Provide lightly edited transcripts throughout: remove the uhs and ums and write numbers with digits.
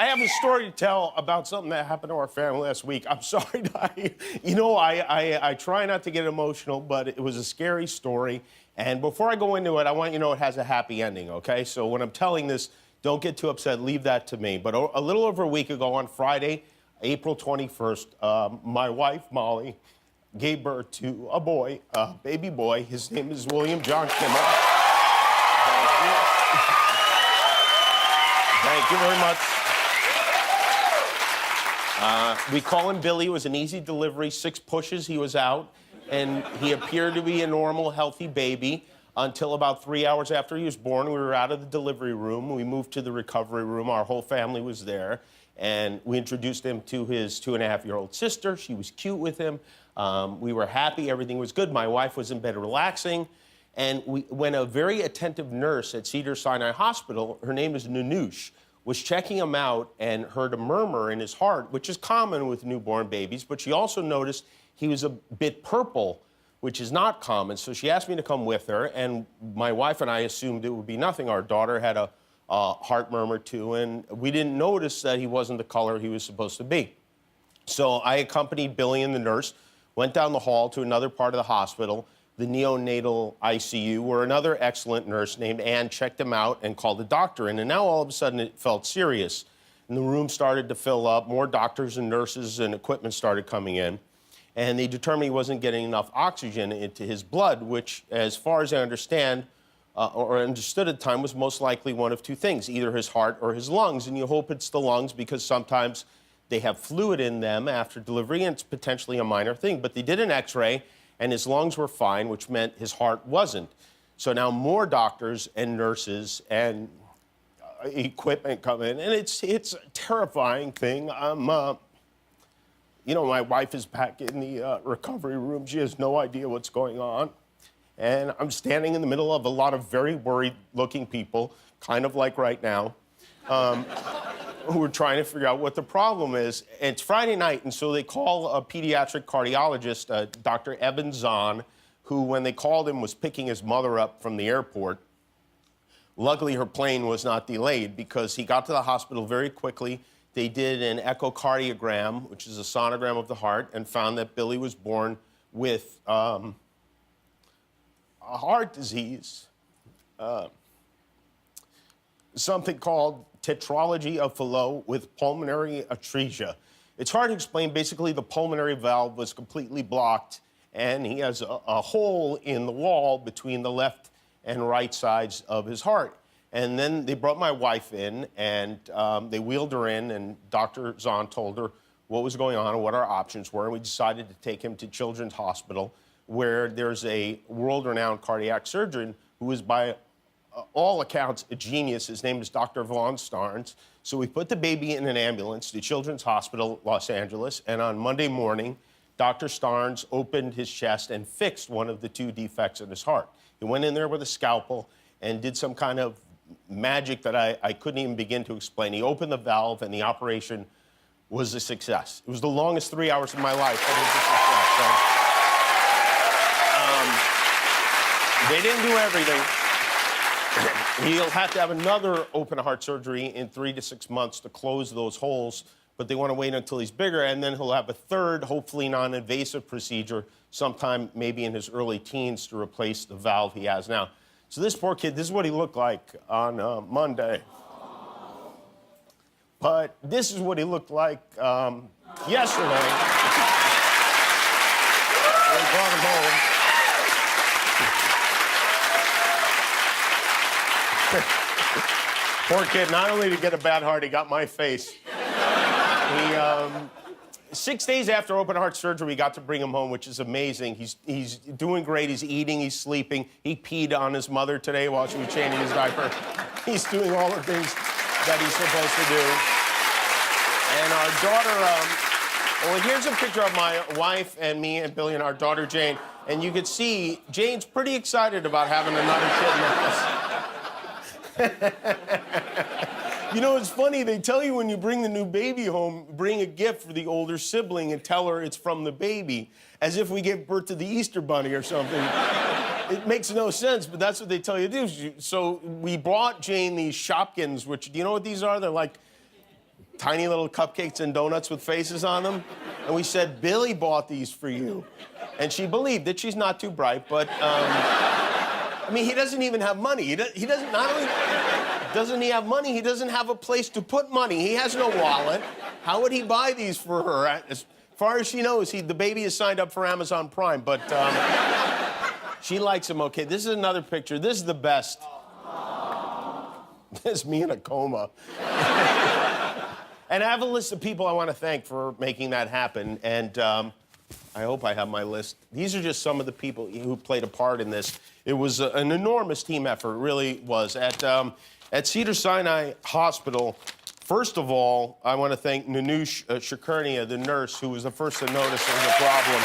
I have a story to tell about something that happened to our family last week. I'm sorry. I try not to get emotional, but it was a scary story. And before I go into it, I want you to know it has a happy ending, okay? So when I'm telling this, don't get too upset. Leave that to me. But a little over a week ago on Friday, April 21st, my wife, Molly, gave birth to a boy, a baby boy. His name is William John Kimmel. Thank you very much. We call him Billy. It was an easy delivery, 6 pushes, he was out, and he appeared to be a normal, healthy baby until about 3 hours after he was born. We were out of the delivery room. We moved to the recovery room. Our whole family was there, and we introduced him to his 2.5-year-old sister. She was cute with him. We were happy. Everything was good. My wife was in bed relaxing. And when a very attentive nurse at Cedars-Sinai Hospital, her name is Nanush, was checking him out and heard a murmur in his heart, which is common with newborn babies, but she also noticed he was a bit purple, which is not common. So she asked me to come with her, and my wife and I assumed it would be nothing. Our daughter had a heart murmur too, and we didn't notice that he wasn't the color he was supposed to be. So I accompanied Billy and the nurse, went down the hall to another part of the hospital, the neonatal ICU, where another excellent nurse named Ann checked him out and called the doctor in. And now all of a sudden it felt serious. And the room started to fill up. More doctors and nurses and equipment started coming in. And they determined he wasn't getting enough oxygen into his blood, which, as far as I understand, or understood at the time, was most likely one of two things, either his heart or his lungs. And you hope it's the lungs because sometimes they have fluid in them after delivery, and it's potentially a minor thing. But they did an X-ray, and his lungs were fine, which meant his heart wasn't. So now more doctors and nurses and equipment come in, and it's a terrifying thing. You know, my wife is back in the recovery room. She has no idea what's going on. And I'm standing in the middle of a lot of very worried-looking people, kind of like right now, who are trying to figure out what the problem is. And it's Friday night, and so they call a pediatric cardiologist, Dr. Evan Zahn, who, when they called him, was picking his mother up from the airport. Luckily, her plane was not delayed because he got to the hospital very quickly. They did an echocardiogram, which is a sonogram of the heart, and found that Billy was born with a heart disease, something called tetralogy of Fallot with pulmonary atresia. It's hard to explain. Basically, the pulmonary valve was completely blocked, and he has a hole in the wall between the left and right sides of his heart. And then they brought my wife in, and they wheeled her in, and Dr. Zahn told her what was going on and what our options were, and we decided to take him to Children's Hospital, where there's a world-renowned cardiac surgeon who is, by all accounts, a genius. His name is Dr. Von Starnes. So we put the baby in an ambulance to Children's Hospital, Los Angeles, and on Monday morning, Dr. Starnes opened his chest and fixed one of the 2 defects in his heart. He went in there with a scalpel and did some kind of magic that I couldn't even begin to explain. He opened the valve, and the operation was a success. It was the longest 3 hours of my life, but it was a success. So, they didn't do everything. He'll have to have another open heart surgery in 3 to 6 months to close those holes, but they want to wait until he's bigger, and then he'll have a third, hopefully non-invasive procedure sometime maybe in his early teens to replace the valve he has now. So this poor kid, this is what he looked like on Monday. But this is what he looked like yesterday. We brought him home. Poor kid, not only did he get a bad heart, he got my face. 6 days after open heart surgery, we got to bring him home, which is amazing. He's doing great. He's eating. He's sleeping. He peed on his mother today while she was changing his diaper. He's doing all the things that he's supposed to do. And our daughter, well, here's a picture of my wife and me and Billy and our daughter, Jane. And you can see Jane's pretty excited about having another kid in the house. You know, it's funny, they tell you when you bring the new baby home, bring a gift for the older sibling and tell her it's from the baby, as if we gave birth to the Easter Bunny or something. It makes no sense, but that's what they tell you to do. So we brought Jane these Shopkins, which, do you know what these are? They're like tiny little cupcakes and donuts with faces on them. And we said, Billy bought these for you. And she believed it. She's not too bright, but, I mean, he doesn't even have money. He doesn't, not only doesn't he have money, he doesn't have a place to put money. He has no wallet. How would he buy these for her? As far as she knows, the baby is signed up for Amazon Prime, but she likes him okay. This is another picture. This is the best. This is me in a coma. And I have a list of people I want to thank for making that happen, and I hope I have my list. These are just some of the people who played a part in this. It was an enormous team effort, it really was. At Cedars-Sinai Hospital, first of all, I want to thank Nanush Shakurnia, the nurse, who was the first to notice there was a problem.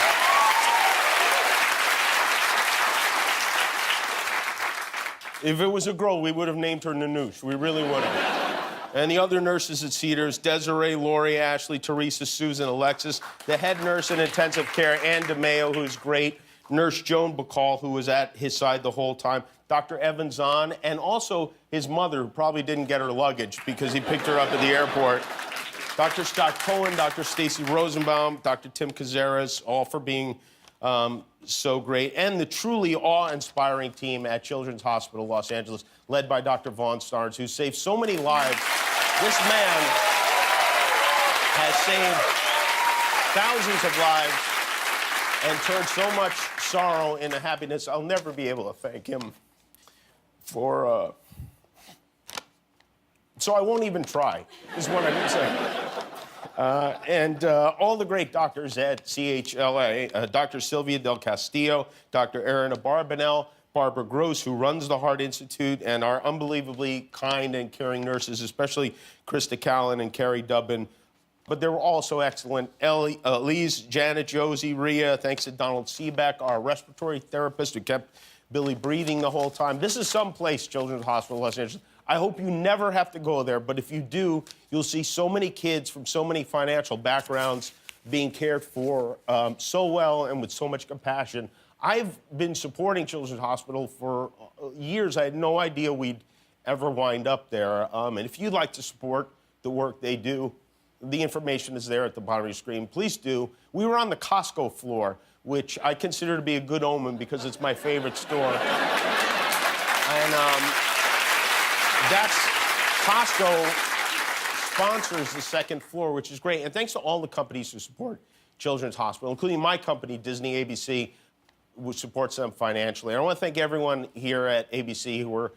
If it was a girl, we would have named her Nanush. We really would have. And the other nurses at Cedars, Desiree, Lori, Ashley, Teresa, Susan, Alexis, the head nurse in intensive care, Ann DeMeo, who's great, Nurse Joan Bacall, who was at his side the whole time, Dr. Evan Zahn, and also his mother, who probably didn't get her luggage because he picked her up at the airport. Dr. Scott Cohen, Dr. Stacy Rosenbaum, Dr. Tim Cazares, all for being so great. And the truly awe-inspiring team at Children's Hospital Los Angeles, led by Dr. Vaughn Starnes, who saved so many lives. This man has saved thousands of lives and turned so much sorrow into happiness. I'll never be able to thank him for... So I won't even try, is what I'm going to say. And all the great doctors at CHLA, Dr. Sylvia Del Castillo, Dr. Erin Barbanel, Barbara Gross, who runs the Heart Institute, and our unbelievably kind and caring nurses, especially Krista Callan and Carrie Dubbin. But they were also excellent. Elise, Janet, Josie, Rhea, thanks to Donald Seebeck, our respiratory therapist who kept Billy breathing the whole time. This is someplace, Children's Hospital Los Angeles. I hope you never have to go there, but if you do, you'll see so many kids from so many financial backgrounds being cared for so well and with so much compassion. I've been supporting Children's Hospital for years. I had no idea we'd ever wind up there. And if you'd like to support the work they do, the information is there at the bottom of your screen. Please do. We were on the Costco floor, which I consider to be a good omen because it's my favorite store. And that's Costco sponsors the second floor, which is great. And thanks to all the companies who support Children's Hospital, including my company, Disney ABC, which supports them financially. I want to thank everyone here at ABC who were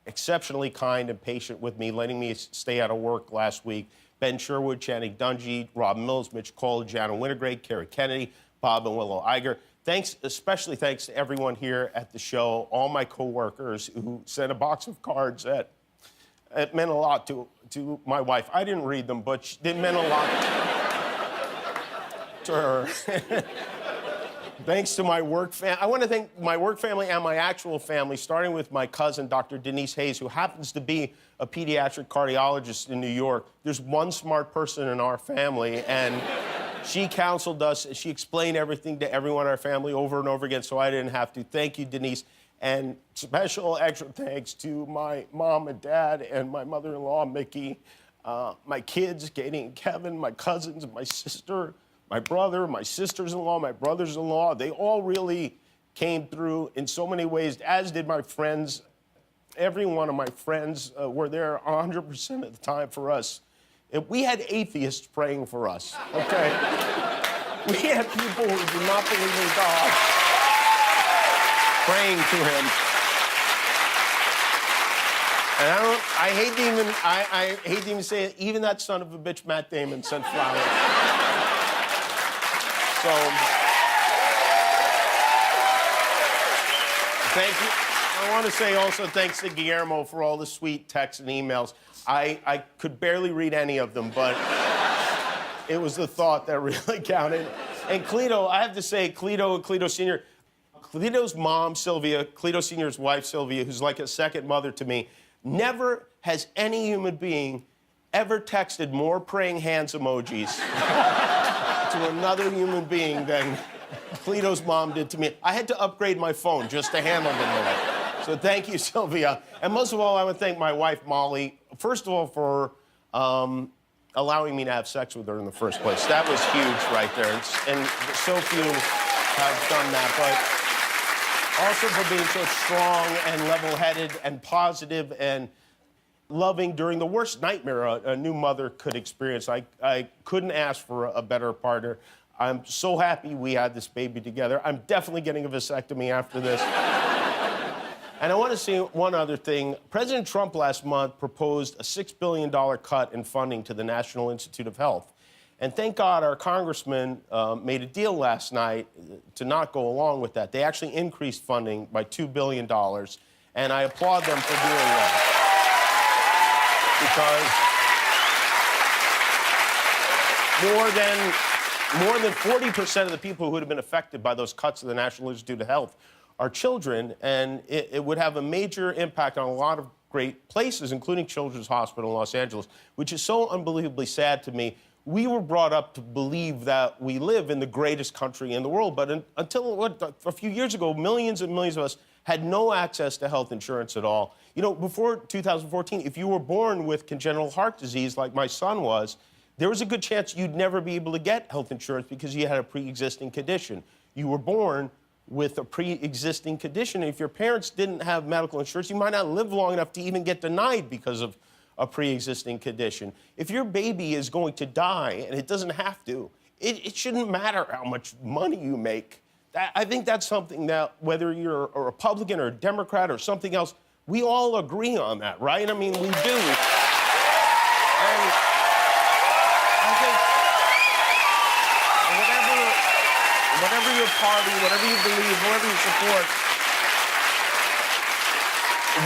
exceptionally kind and patient with me, letting me stay out of work last week. Ben Sherwood, Channing Dungey, Rob Mills, Mitch Cole, Jana Wintergrade, Carrie Kennedy, Bob and Willow Iger. Thanks, especially thanks to everyone here at the show, all my coworkers who sent a box of cards that it meant a lot to my wife. I didn't read them, but it meant a lot to her. Thanks to my work family. I want to thank my work family and my actual family, starting with my cousin, Dr. Denise Hayes, who happens to be a pediatric cardiologist in New York. There's one smart person in our family, and she counseled us. She explained everything to everyone in our family over and over again, so I didn't have to. Thank you, Denise. And special extra thanks to my mom and dad and my mother-in-law, Mickey, my kids, Katie and Kevin, my cousins, my sister, my brother, my sisters-in-law, my brothers-in-law. They all really came through in so many ways, as did my friends. Every one of my friends were there 100% of the time for us. We had atheists praying for us, okay? We had people who did not believe in God praying to him. And I hate to even say it, even that son of a bitch, Matt Damon, sent flowers. So, thank you. I want to say also thanks to Guillermo for all the sweet texts and emails. I could barely read any of them, but it was the thought that really counted. And Cleto, I have to say, Cleto Sr., Cleto's mom, Sylvia, Cleto Sr.'s wife, Sylvia, who's like a second mother to me, never has any human being ever texted more praying hands emojis to another human being than Cleto's mom did to me. I had to upgrade my phone just to handle them all. So thank you, Sylvia. And most of all, I would thank my wife, Molly, first of all, for allowing me to have sex with her in the first place. That was huge right there. And so few have done that. But also for being so strong and level-headed and positive and loving during the worst nightmare a new mother could experience. I couldn't ask for a better partner. I'm so happy we had this baby together. I'm definitely getting a vasectomy after this. And I want to say one other thing. President Trump last month proposed a $6 billion cut in funding to the National Institute of Health. And thank God our congressman made a deal last night to not go along with that. They actually increased funding by $2 billion, and I applaud them for doing that. Because more than 40% of the people who would have been affected by those cuts to the National Institute of Health are children, and it would have a major impact on a lot of great places, including Children's Hospital in Los Angeles, which is so unbelievably sad to me. We were brought up to believe that we live in the greatest country in the world, but until a few years ago, millions and millions of us had no access to health insurance at all. You know, before 2014, if you were born with congenital heart disease like my son was, there was a good chance you'd never be able to get health insurance because you had a pre-existing condition. You were born with a pre-existing condition. And if your parents didn't have medical insurance, you might not live long enough to even get denied because of a pre-existing condition. If your baby is going to die, and it doesn't have to, it shouldn't matter how much money you make. I think that's something that, whether you're a Republican or a Democrat or something else, we all agree on that, right? I mean, we do. And I think whatever your party, whatever you believe, whatever you support,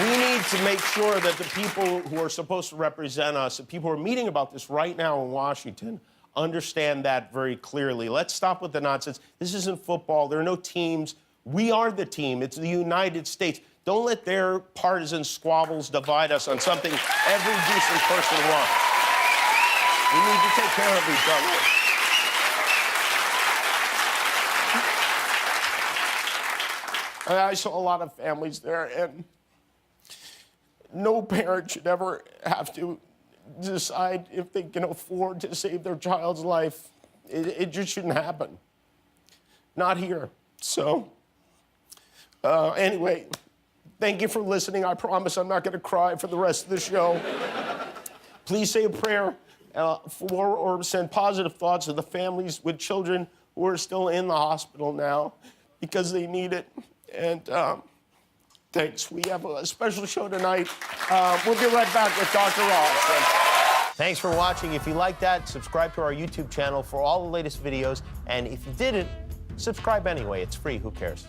we need to make sure that the people who are supposed to represent us, the people who are meeting about this right now in Washington, understand that very clearly. Let's stop with the nonsense. This isn't football. There are no teams. We are the team. It's the United States. Don't let their partisan squabbles divide us on something every decent person wants. We need to take care of each other. I saw a lot of families there, and no parent should ever have to decide if they can afford to save their child's life. It just shouldn't happen. Not here. So, anyway, thank you for listening. I promise I'm not going to cry for the rest of the show. Please say a prayer for or send positive thoughts to the families with children who are still in the hospital now because they need it. And thanks. We have a special show tonight. We'll be right back with Dr. Ross. Thanks for watching. If you like that, subscribe to our YouTube channel for all the latest videos. And if you didn't, subscribe anyway. It's free. Who cares?